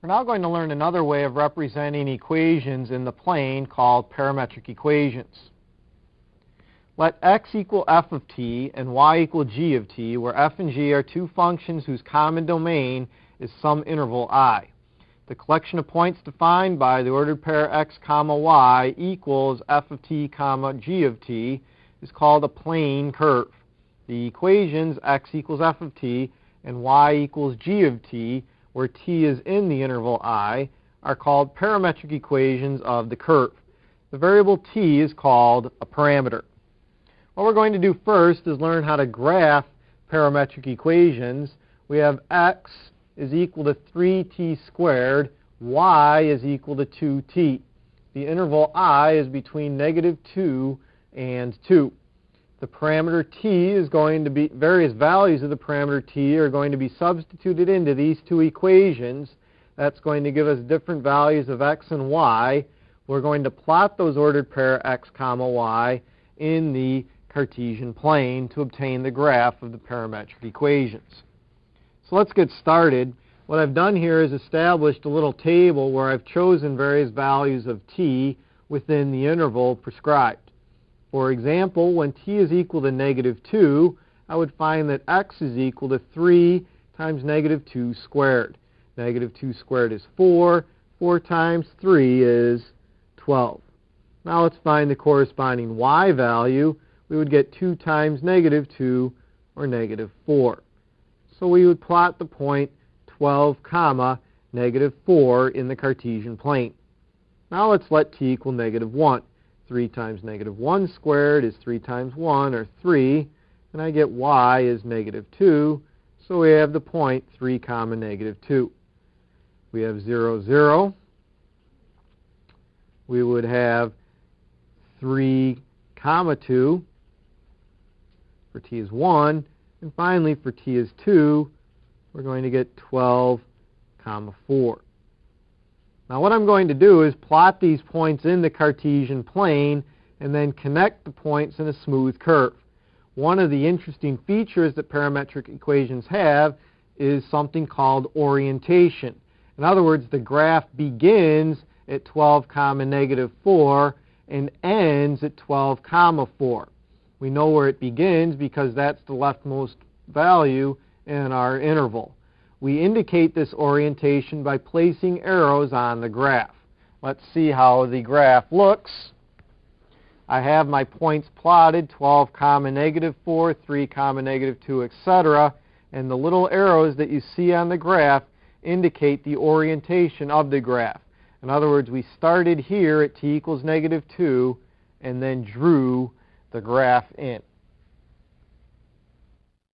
We're now going to learn another way of representing equations in the plane called parametric equations. Let x equal f of t and y equal g of t, where f and g are two functions whose common domain is some interval I. The collection of points defined by the ordered pair x comma y equals f of t comma g of t is called a plane curve. The equations x equals f of t and y equals g of t, where t is in the interval I, are called parametric equations of the curve. The variable t is called a parameter. What we're going to do first is learn how to graph parametric equations. We have x is equal to 3t squared, y is equal to 2t. The interval I is between -2 and 2. The parameter t is going to be, various values of the parameter t are going to be substituted into these two equations. That's going to give us different values of x and y. We're going to plot those ordered pair x comma y in the Cartesian plane to obtain the graph of the parametric equations. So let's get started. What I've done here is established a little table where I've chosen various values of t within the interval prescribed. For example, when t is equal to -2, I would find that x is equal to 3 times -2 squared. -2 squared is 4. 4 times 3 is 12. Now let's find the corresponding y value. We would get 2 times -2, or -4. So we would plot the point 12 comma -4 in the Cartesian plane. Now let's let t equal -1. 3 times -1 squared is 3 times 1, or 3, and I get y is -2, so we have the point 3 comma -2. We have 0, 0. We would have 3 comma 2 for t is 1, and finally for t is 2, we're going to get 12 comma 4. Now what I'm going to do is plot these points in the Cartesian plane and then connect the points in a smooth curve. One of the interesting features that parametric equations have is something called orientation. In other words, the graph begins at 12 comma -4 and ends at 12 comma 4. We know where it begins because that's the leftmost value in our interval. We indicate this orientation by placing arrows on the graph. Let's see how the graph looks. I have my points plotted, 12 comma -4, 3 comma -2, etc. And the little arrows that you see on the graph indicate the orientation of the graph. In other words, we started here at t equals -2 and then drew the graph in.